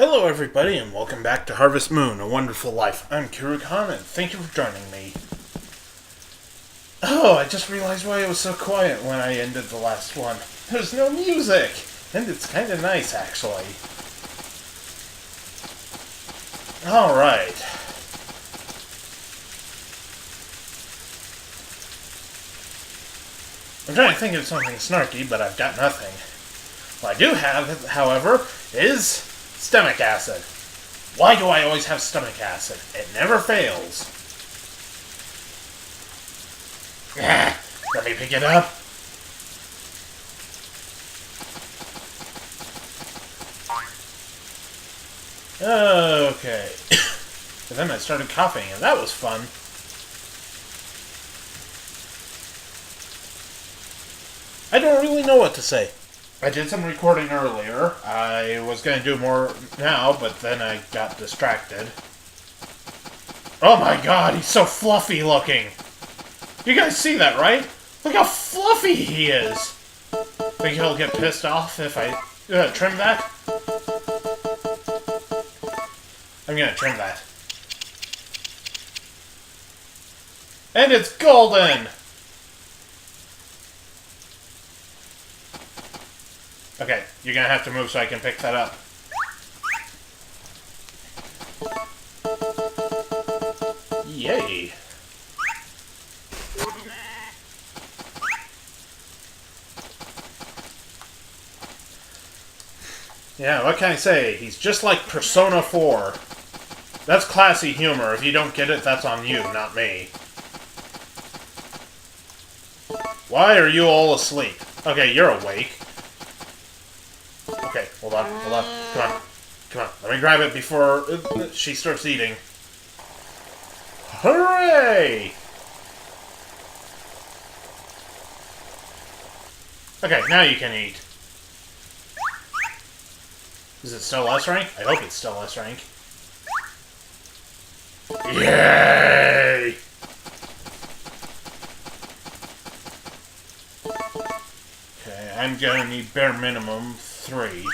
Hello everybody and welcome back to Harvest Moon, A Wonderful Life. I'm Kirukan and thank you for joining me. Oh, I just realized why it was so quiet when I ended the last one. There's no music! And it's kinda nice, actually. Alright. I'm trying to think of something snarky, but I've got nothing. What I do have, however, is stomach acid. Why do I always have stomach acid? It never fails. Let me pick it up. Okay. And then I started coughing, and that was fun. I don't really know what to say. I did some recording earlier. I was going to do more now, but then I got distracted. Oh my god, he's so fluffy looking! You guys see that, right? Look how fluffy he is! Think he'll get pissed off if I trim that? I'm gonna trim that. And it's golden! Okay, you're gonna have to move so I can pick that up. Yay! Yeah, what can I say? He's just like Persona 4. That's classy humor. If you don't get it, that's on you, not me. Why are you all asleep? Okay, you're awake. Okay, hold on. Come on. Let me grab it before she starts eating. Hooray! Okay, now you can eat. Is it still S rank? I hope it's still S rank. Yay! Okay, I'm gonna need bare minimum 3.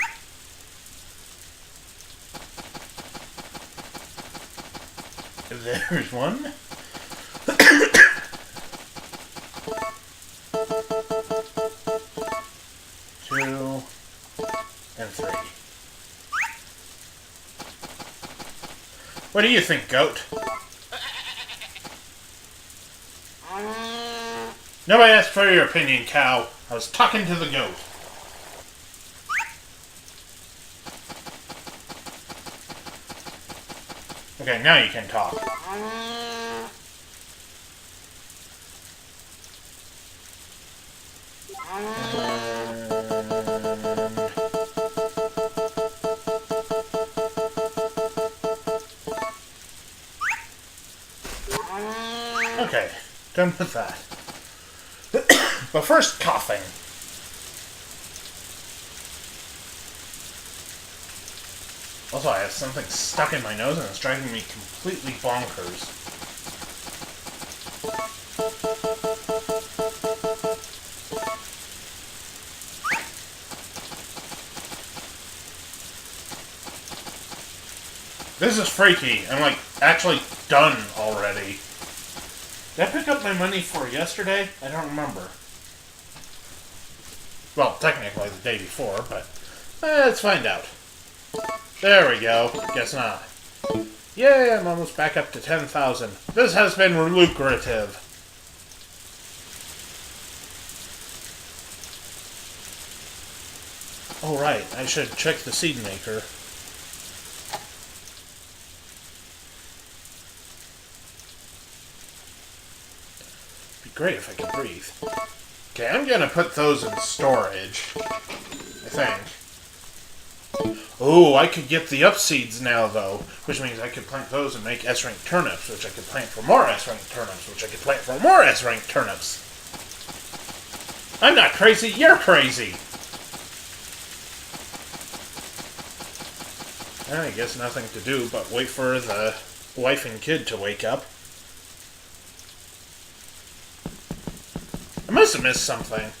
There's 1. 2 and 3. What do you think, goat? Nobody asked for your opinion, cow. I was talking to the goat. Okay, now you can talk. Okay, done with that. But first, coughing. Also, I have something stuck in my nose and it's driving me completely bonkers. This is freaky. I'm like actually done already. Did I pick up my money for yesterday? I don't remember. Well, technically the day before, but let's find out. There we go. Guess not. Yay, I'm almost back up to 10,000. This has been lucrative. Oh, right. I should check the seed maker. It'd be great if I could breathe. Okay, I'm gonna put those in storage. I think. Oh, I could get the up seeds now, though, which means I could plant those and make S-rank turnips, which I could plant for more S-rank turnips, which I could plant for more S-rank turnips. I'm not crazy, you're crazy! I guess nothing to do but wait for the wife and kid to wake up. I must have missed something.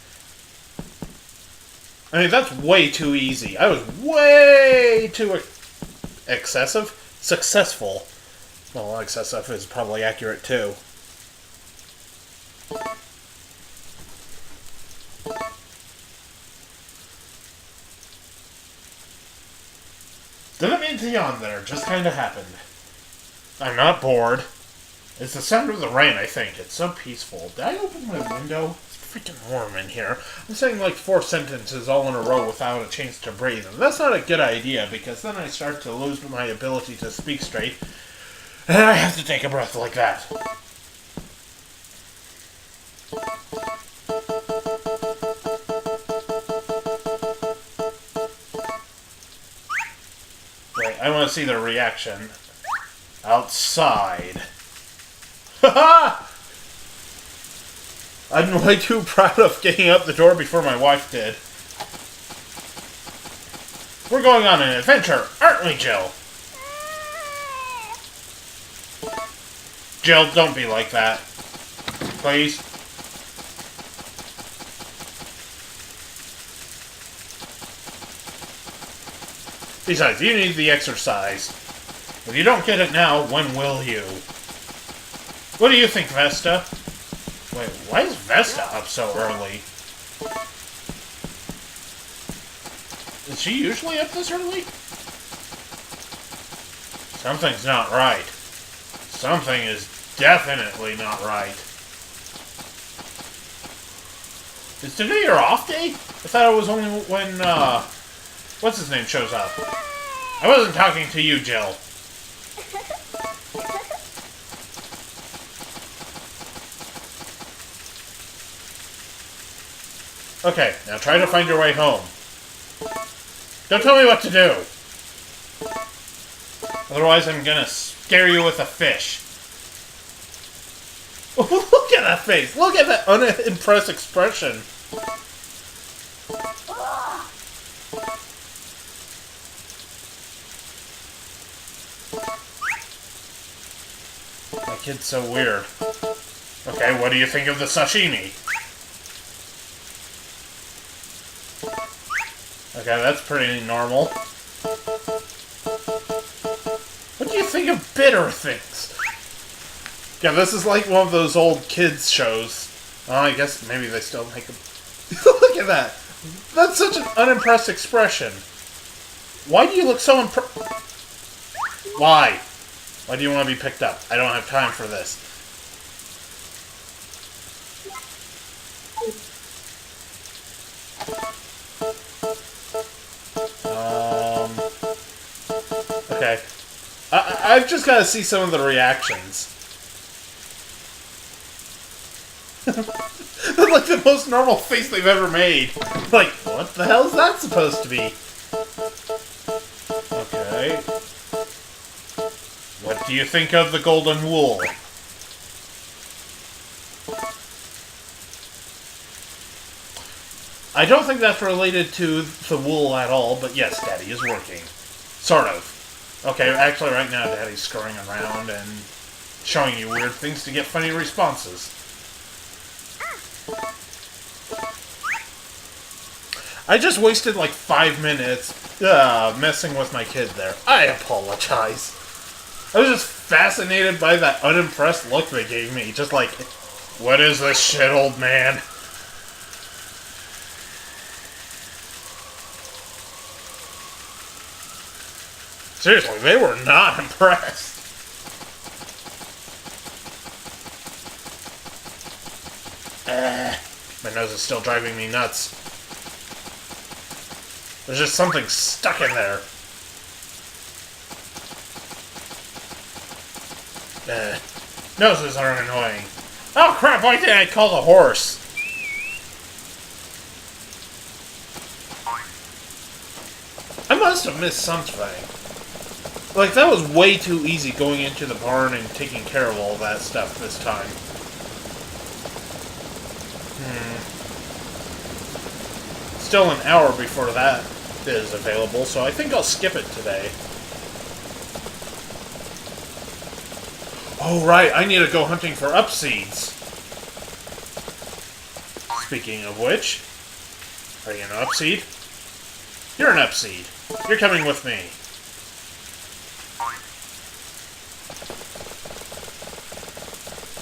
I mean, that's way too easy. I was way too excessive? Successful. Well, excessive is probably accurate too. Didn't mean to yawn there, just kinda happened. I'm not bored. It's the sound of the rain, I think. It's so peaceful. Did I open my window? It's freaking warm in here. I'm saying like 4 sentences all in a row without a chance to breathe. And that's not a good idea, because then I start to lose my ability to speak straight. And I have to take a breath like that. Wait, I want to see their reaction. Outside. Haha! I'm way too proud of getting out the door before my wife did. We're going on an adventure, aren't we, Jill? Jill, don't be like that. Please. Besides, you need the exercise. If you don't get it now, when will you? What do you think, Vesta? Wait, why is Vesta up so early? Is she usually up this early? Something's not right. Something is definitely not right. Is today your off day? I thought it was only when, what's his name shows up. I wasn't talking to you, Jill. Okay, now try to find your way home. Don't tell me what to do. Otherwise I'm gonna scare you with a fish. Look at that face! Look at that unimpressed expression! That kid's so weird. Okay, what do you think of the sashimi? Okay, that's pretty normal. What do you think of bitter things? Yeah, this is like one of those old kids shows. Oh, I guess maybe they still make them. Look at that! That's such an unimpressed expression. Why do you look so Why? Why do you want to be picked up? I don't have time for this. Okay. I've just got to see some of the reactions. That's like the most normal face they've ever made. Like, what the hell is that supposed to be? Okay. What do you think of the golden wool? I don't think that's related to the wool at all, but yes, Daddy is working. Sort of. Okay, actually right now Daddy's scurrying around and showing you weird things to get funny responses. I just wasted like 5 minutes messing with my kid there. I apologize. I was just fascinated by that unimpressed look they gave me. Just like, what is this shit, old man? Seriously, they were not impressed. My nose is still driving me nuts. There's just something stuck in there. Noses are annoying. Oh crap, why did I call the horse? I must have missed something. Like, that was way too easy going into the barn and taking care of all that stuff this time. Still an hour before that is available, so I think I'll skip it today. Oh, right, I need to go hunting for upseeds. Speaking of which, are you an upseed? You're an upseed. You're coming with me.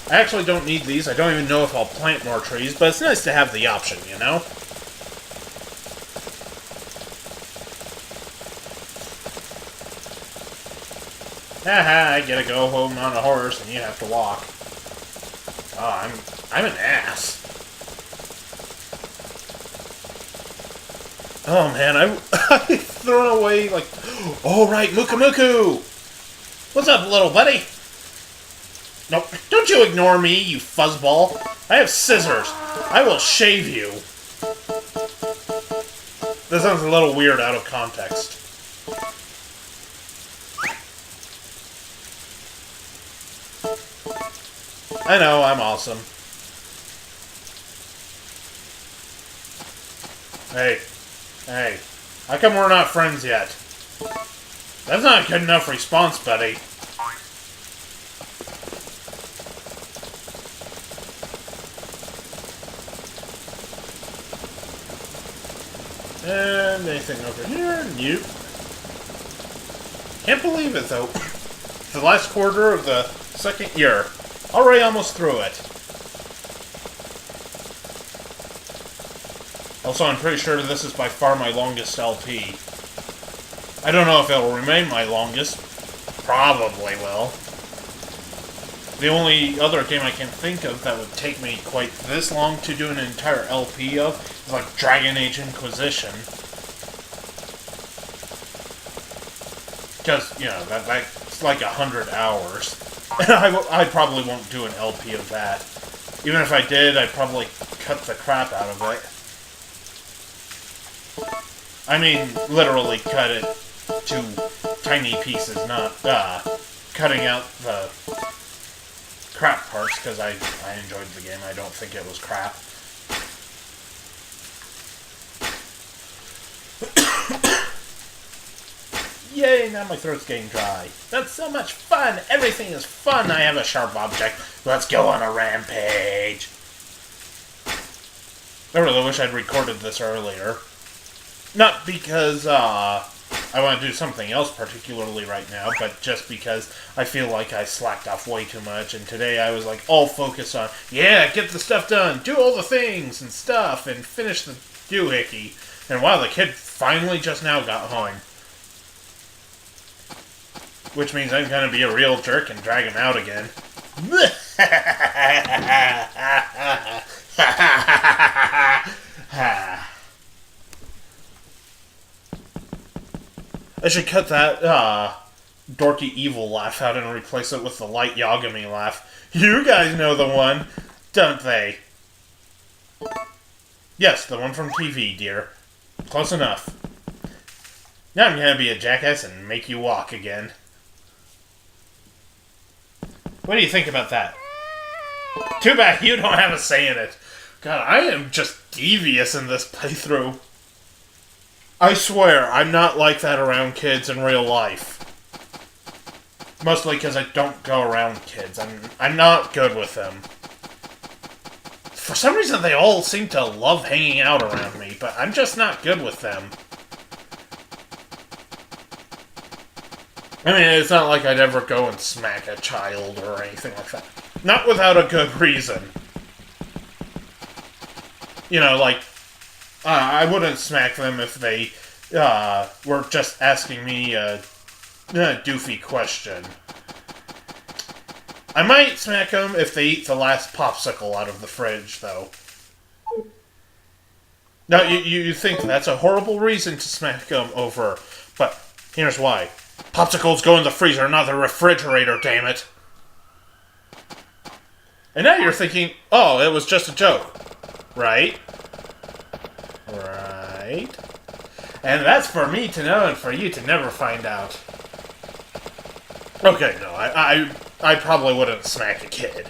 I actually don't need these. I don't even know if I'll plant more trees, but it's nice to have the option, you know? Haha, I gotta go home on a horse and you have to walk. Oh, I'm an ass. Oh man, I've thrown away, like... Oh right, Muku Muku! What's up, little buddy? Nope, don't you ignore me, you fuzzball. I have scissors. I will shave you. That sounds a little weird out of context. I know, I'm awesome. Hey. Hey. How come we're not friends yet? That's not a good enough response, buddy. And anything over here? Nope. Can't believe it, though. The last quarter of the second year. Already almost through it. Also, I'm pretty sure this is by far my longest LP. I don't know if it'll remain my longest. Probably will. The only other game I can think of that would take me quite this long to do an entire LP of is like Dragon Age Inquisition. Because, you know, that's like 100 hours. And I probably won't do an LP of that. Even if I did, I'd probably cut the crap out of it. I mean, literally cut it to tiny pieces, not cutting out the crap parts, because I enjoyed the game. I don't think it was crap. Yay, now my throat's getting dry. That's so much fun! Everything is fun! I have a sharp object. Let's go on a rampage! I really wish I'd recorded this earlier. Not because, I want to do something else particularly right now, but just because I feel like I slacked off way too much, and today I was like all focused on, yeah, get the stuff done, do all the things and stuff, and finish the doohickey. And wow, the kid finally just now got home. Which means I'm gonna be a real jerk and drag him out again. I should cut that, dorky evil laugh out and replace it with the light Yagami laugh. You guys know the one, don't they? Yes, the one from TV, dear. Close enough. Now I'm gonna be a jackass and make you walk again. What do you think about that? Too bad you don't have a say in it. God, I am just devious in this playthrough. I swear, I'm not like that around kids in real life. Mostly because I don't go around kids. I'm not good with them. For some reason, they all seem to love hanging out around me, but I'm just not good with them. I mean, it's not like I'd ever go and smack a child or anything like that. Not without a good reason. You know, like, I wouldn't smack them if they were just asking me a doofy question. I might smack them if they eat the last popsicle out of the fridge, though. Now, you think that's a horrible reason to smack them over, but here's why. Popsicles go in the freezer, not the refrigerator, damn it. And now you're thinking, oh, it was just a joke. Right? Right? And that's for me to know and for you to never find out. Okay, no, I probably wouldn't smack a kid.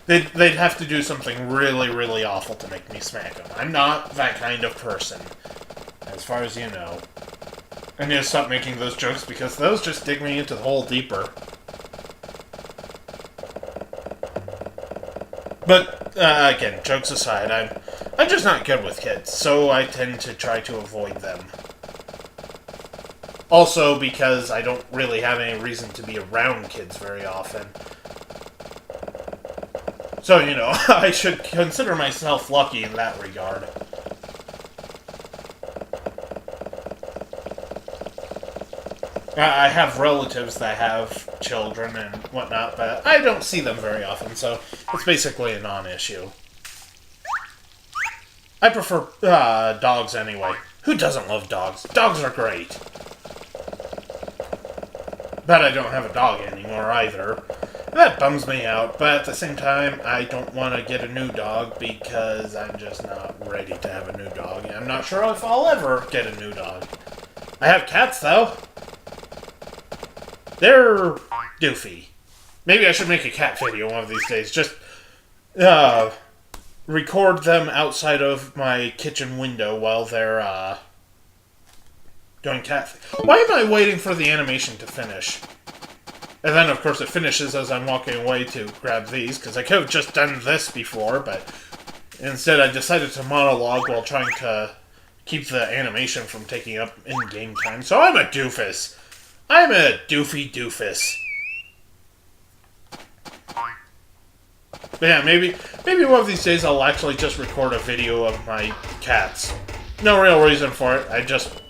They'd have to do something really, really awful to make me smack them. I'm not that kind of person, as far as you know. I need to stop making those jokes because those just dig me into the hole deeper. But, again, jokes aside, I'm just not good with kids, so I tend to try to avoid them. Also because I don't really have any reason to be around kids very often. So, I should consider myself lucky in that regard. I have relatives that have children and whatnot, but I don't see them very often, so it's basically a non-issue. I prefer dogs anyway. Who doesn't love dogs? Dogs are great. But I don't have a dog anymore either. That bums me out, but at the same time, I don't want to get a new dog because I'm just not ready to have a new dog. I'm not sure if I'll ever get a new dog. I have cats, though. They're doofy. Maybe I should make a cat video one of these days. Just record them outside of my kitchen window while they're doing cat things. Why am I waiting for the animation to finish? And then, of course, it finishes as I'm walking away to grab these, because I could have just done this before, but instead I decided to monologue while trying to keep the animation from taking up in-game time. So I'm a doofus. I'm a doofy doofus. But yeah, maybe one of these days I'll actually just record a video of my cats. No real reason for it. I just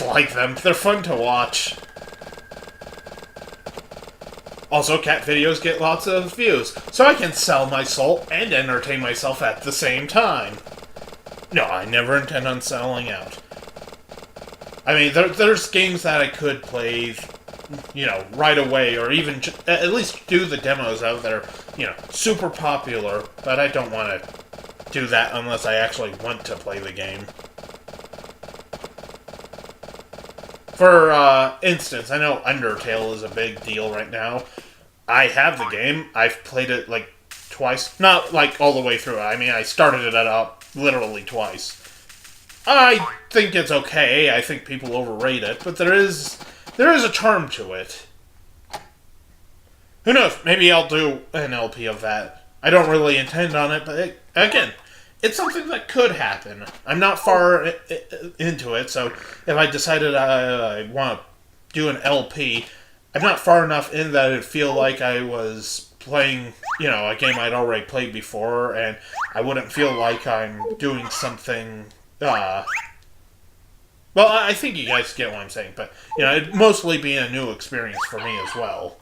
like them. They're fun to watch. Also, cat videos get lots of views, so I can sell my soul and entertain myself at the same time. No, I never intend on selling out. I mean, there's games that I could play, right away, or even at least do the demos of that are, super popular, but I don't want to do that unless I actually want to play the game. For instance, I know Undertale is a big deal right now. I have the game. I've played it, twice. Not, all the way through. I mean, I started it up literally twice. I think it's okay. I think people overrate it, but there is a charm to it. Who knows? Maybe I'll do an LP of that. I don't really intend on it, but again, it's something that could happen. I'm not far into it, so if I decided I want to do an LP, I'm not far enough in that it'd feel like I was playing, a game I'd already played before, and I wouldn't feel like I'm doing something, well, I think you guys get what I'm saying, but, it'd mostly be a new experience for me as well.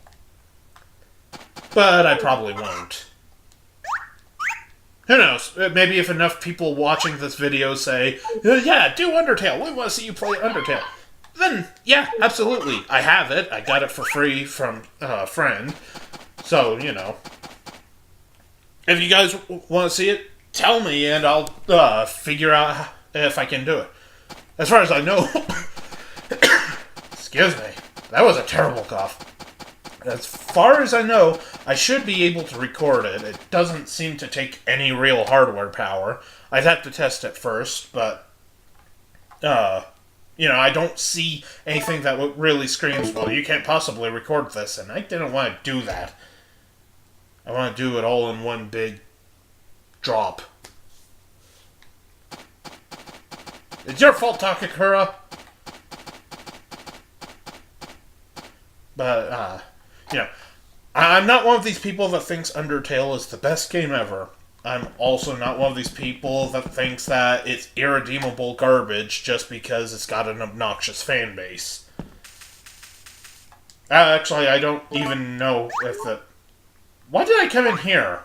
But I probably won't. Who knows? Maybe if enough people watching this video say, yeah, do Undertale, we want to see you play Undertale. Then, yeah, absolutely. I have it. I got it for free from a friend. So, if you guys want to see it, tell me and I'll figure out if I can do it. As far as I know... Excuse me. That was a terrible cough. As far as I know, I should be able to record it. It doesn't seem to take any real hardware power. I'd have to test it first, but... I don't see anything that really screams, well, you can't possibly record this, and I didn't want to do that. I want to do it all in one big drop. It's your fault, Takakura! But, I'm not one of these people that thinks Undertale is the best game ever. I'm also not one of these people that thinks that it's irredeemable garbage just because it's got an obnoxious fan base. Actually, I don't even know if the... Why did I come in here?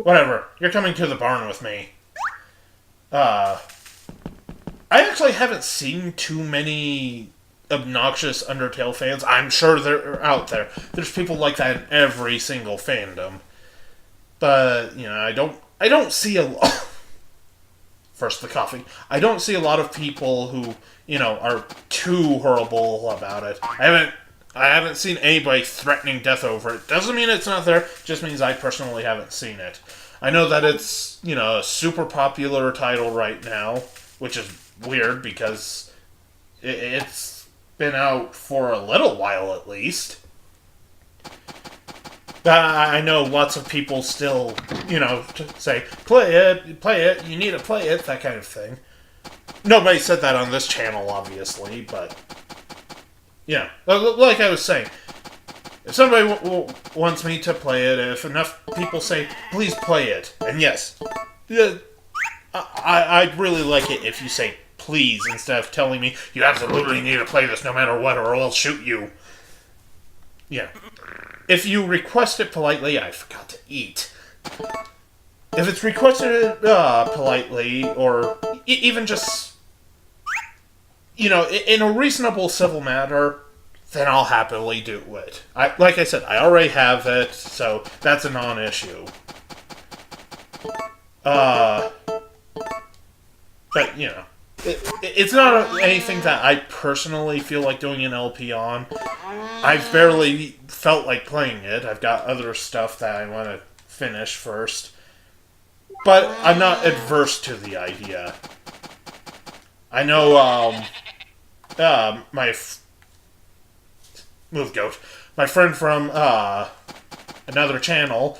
Whatever. You're coming to the barn with me. I actually haven't seen too many obnoxious Undertale fans. I'm sure they're out there. There's people like that in every single fandom. But, I don't see a lot... First, the coffee. I don't see a lot of people who, are too horrible about it. I haven't seen anybody threatening death over it. Doesn't mean it's not there, just means I personally haven't seen it. I know that it's, a super popular title right now, which is weird because it's been out for a little while at least. I know lots of people still, say, play it, you need to play it, that kind of thing. Nobody said that on this channel, obviously, but, like I was saying, If somebody wants me to play it, if enough people say, please play it, and yes, I'd really like it if you say please instead of telling me you absolutely need to play this no matter what or I'll shoot you. Yeah. If you request it politely, I forgot to eat. If it's requested politely, or even just, in a reasonable civil matter, then I'll happily do it. Like I said, I already have it, so that's a non-issue. But, it's not anything that I personally feel like doing an LP on. I've barely felt like playing it. I've got other stuff that I want to finish first. But I'm not adverse to the idea. I know, my friend from, another channel,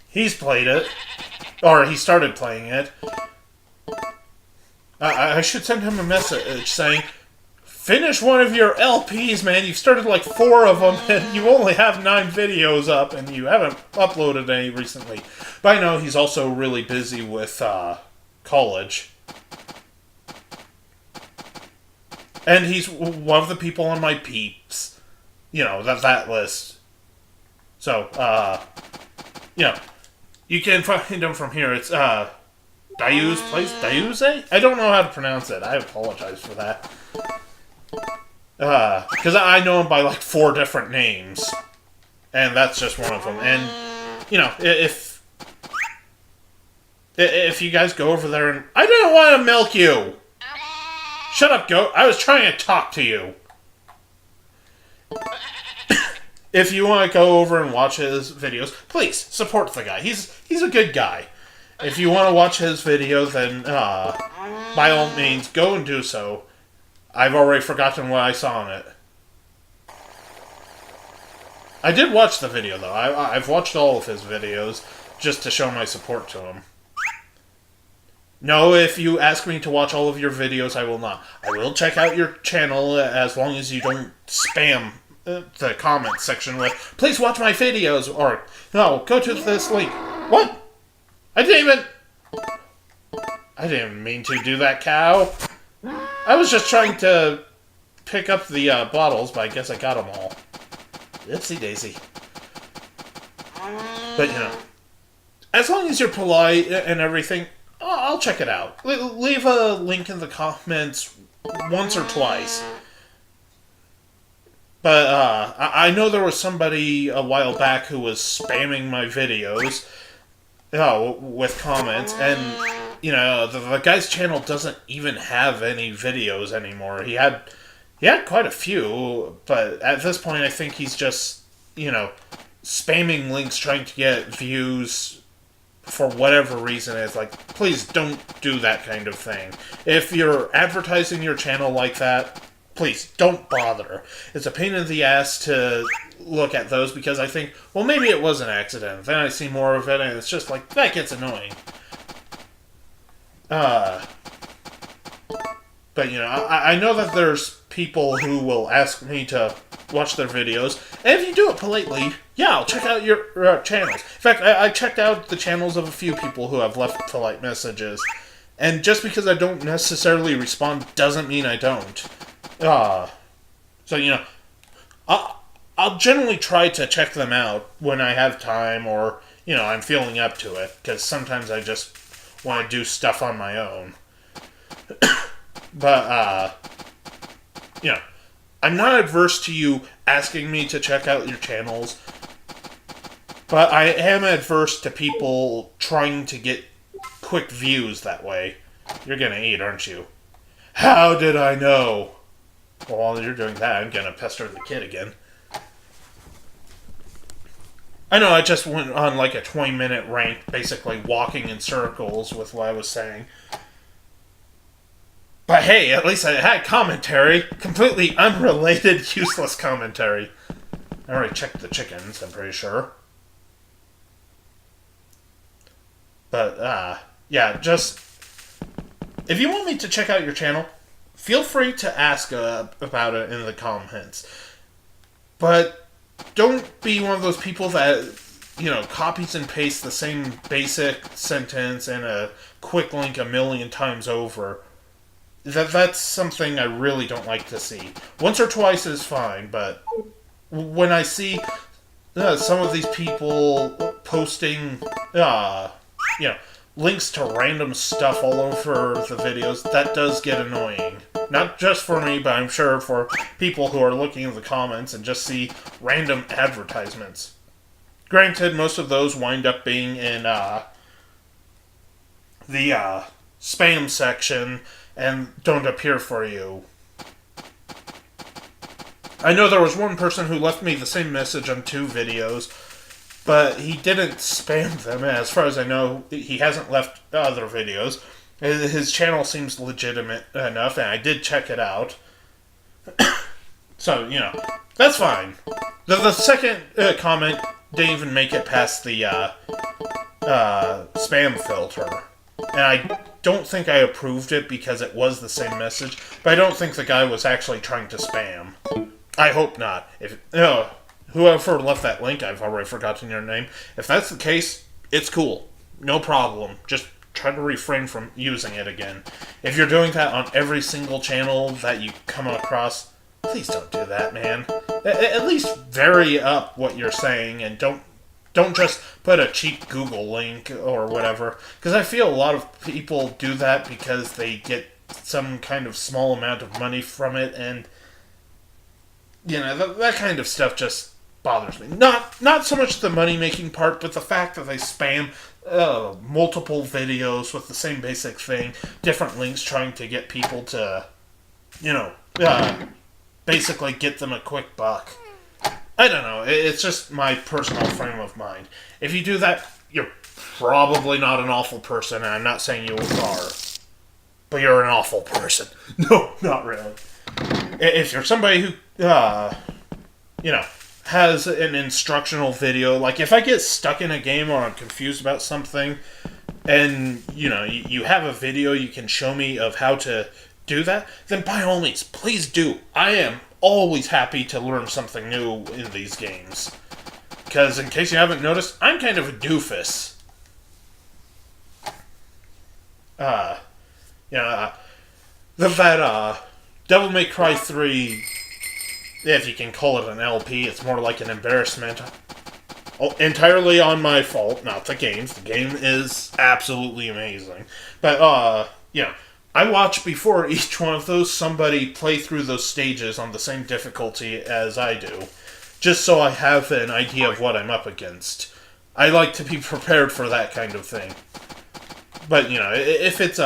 he's played it. Or he started playing it. I should send him a message saying, finish one of your LPs, man. You've started like 4 of them, and you only have 9 videos up, and you haven't uploaded any recently. But I know he's also really busy with college. And he's one of the people on my peeps. That list. So, you can find him from here. It's, Dayu's Place? Dayuze? I don't know how to pronounce it. I apologize for that. Because I know him by like 4 different names. And that's just one of them. And, if you guys go over there and... I didn't want to milk you! Shut up, goat. I was trying to talk to you. If you want to go over and watch his videos, please, support the guy. He's a good guy. If you want to watch his video, then, by all means, go and do so. I've already forgotten what I saw on it. I did watch the video, though. I've watched all of his videos, just to show my support to him. No, if you ask me to watch all of your videos, I will not. I will check out your channel, as long as you don't spam the comment section with, please watch my videos, or, no, go to this link. What? I didn't mean to do that, cow. I was just trying to pick up the bottles, but I guess I got them all. Oopsie daisy. But, as long as you're polite and everything, I'll check it out. Leave a link in the comments once or twice. But, I know there was somebody a while back who was spamming my videos with comments, and, the guy's channel doesn't even have any videos anymore. He had quite a few, but at this point I think he's just, spamming links trying to get views for whatever reason. It's like, please don't do that kind of thing. If you're advertising your channel like that, please don't bother. It's a pain in the ass to look at those because I think, well, maybe it was an accident. Then I see more of it and it's just like, that gets annoying. But, I know that there's people who will ask me to watch their videos, and if you do it politely, yeah, I'll check out your channels. In fact, I checked out the channels of a few people who have left polite messages, and just because I don't necessarily respond doesn't mean I don't. So, I'll generally try to check them out when I have time, or, I'm feeling up to it, because sometimes I just want to do stuff on my own. But, I'm not adverse to you asking me to check out your channels, but I am adverse to people trying to get quick views that way. You're gonna eat, aren't you? How did I know? Well, while you're doing that, I'm gonna pester the kid again. I know I just went on like a 20-minute rant, basically walking in circles with what I was saying. But hey, at least I had commentary. Completely unrelated, useless commentary. I already checked the chickens, I'm pretty sure. But, yeah, just... if you want me to check out your channel, feel free to ask about it in the comments. But don't be one of those people that, copies and pastes the same basic sentence and a quick link a million times over. That's something I really don't like to see. Once or twice is fine, but when I see some of these people posting, links to random stuff all over the videos, that does get annoying. Not just for me, but I'm sure for people who are looking in the comments and just see random advertisements. Granted, most of those wind up being in the spam section and don't appear for you. I know there was one person who left me the same message on 2 videos, but he didn't spam them. As far as I know, he hasn't left other videos. His channel seems legitimate enough, and I did check it out. So, that's fine. The second comment didn't even make it past the spam filter. And I don't think I approved it because it was the same message, but I don't think the guy was actually trying to spam. I hope not. Whoever left that link, I've already forgotten your name. If that's the case, it's cool. No problem. Just try to refrain from using it again. If you're doing that on every single channel that you come across, please don't do that, man. At least vary up what you're saying and don't just put a cheap Google link or whatever. Because I feel a lot of people do that because they get some kind of small amount of money from it, and that kind of stuff just bothers me. Not so much the money-making part, but the fact that they spam multiple videos with the same basic thing, different links trying to get people to, basically get them a quick buck. I don't know. It's just my personal frame of mind. If you do that, you're probably not an awful person, and I'm not saying you are. But you're an awful person. No, not really. If you're somebody who, has an instructional video, like if I get stuck in a game or I'm confused about something, and, you have a video you can show me of how to do that, then by all means, please do. I am always happy to learn something new in these games. Because, in case you haven't noticed, I'm kind of a doofus. Devil May Cry 3, if you can call it an LP, it's more like an embarrassment. Entirely on my fault, not the game's. The game is absolutely amazing. But, I watch before each one of those somebody play through those stages on the same difficulty as I do, just so I have an idea of what I'm up against. I like to be prepared for that kind of thing. But, if it's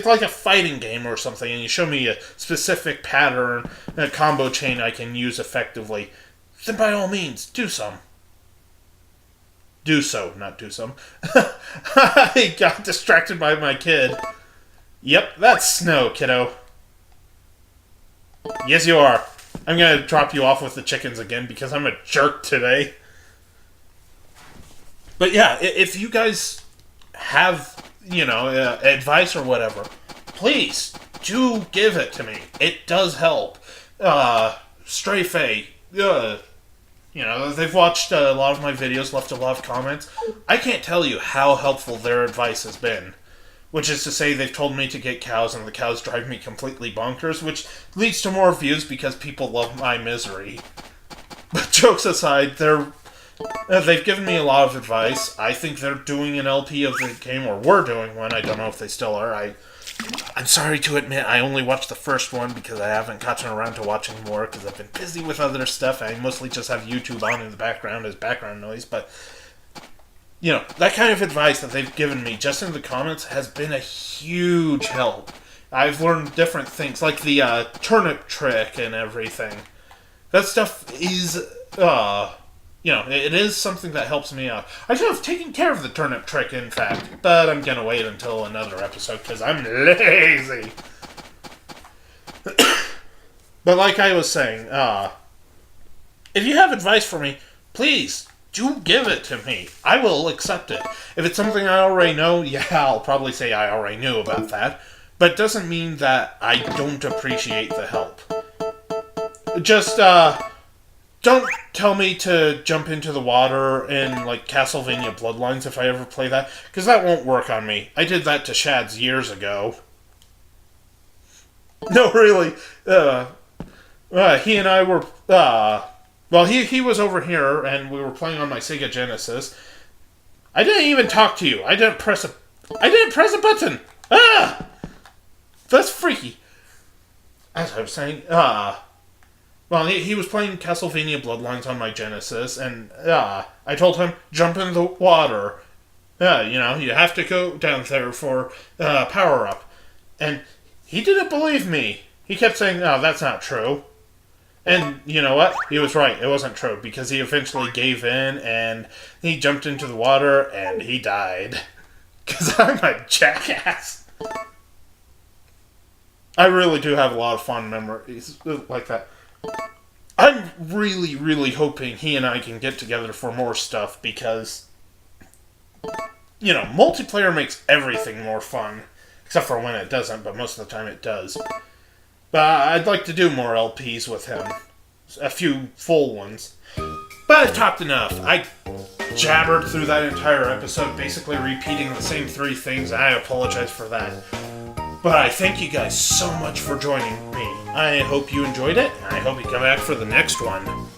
like a fighting game or something and you show me a specific pattern and a combo chain I can use effectively, then by all means, do some. Do so, not do some. I got distracted by my kid. Yep, that's snow, kiddo. Yes, you are. I'm gonna drop you off with the chickens again because I'm a jerk today. But yeah, if you guys have, advice or whatever, please do give it to me. It does help. Stray Faye, they've watched a lot of my videos, left a lot of comments. I can't tell you how helpful their advice has been. Which is to say, they've told me to get cows, and the cows drive me completely bonkers, which leads to more views because people love my misery. But jokes aside, they've given me a lot of advice. I think they're doing an LP of the game, or were doing one. I don't know if they still are. I'm sorry to admit, I only watched the first one because I haven't gotten around to watching more because I've been busy with other stuff. I mostly just have YouTube on in the background as background noise, but that kind of advice that they've given me just in the comments has been a huge help. I've learned different things, like the turnip trick and everything. That stuff is, it is something that helps me out. I should have taken care of the turnip trick, in fact, but I'm gonna wait until another episode because I'm lazy. But like I was saying, if you have advice for me, please do give it to me. I will accept it. If it's something I already know, yeah, I'll probably say I already knew about that. But it doesn't mean that I don't appreciate the help. Just, don't tell me to jump into the water in, like, Castlevania Bloodlines if I ever play that, because that won't work on me. I did that to Shads years ago. No, really. He and I were, well, he was over here, and we were playing on my Sega Genesis. I didn't even talk to you. I didn't press a button. Ah! That's freaky. As I was saying, well, he was playing Castlevania Bloodlines on my Genesis, and, I told him, jump in the water. You have to go down there for, power-up. And he didn't believe me. He kept saying, no, that's not true. And you know what? He was right. It wasn't true, because he eventually gave in, and he jumped into the water, and he died. Because I'm a jackass. I really do have a lot of fond memories like that. I'm really, really hoping he and I can get together for more stuff, because, multiplayer makes everything more fun. Except for when it doesn't, but most of the time it does. But I'd like to do more LPs with him. A few full ones. But I've talked enough. I jabbered through that entire episode, basically repeating the same 3 things. I apologize for that. But I thank you guys so much for joining me. I hope you enjoyed it, and I hope you come back for the next one.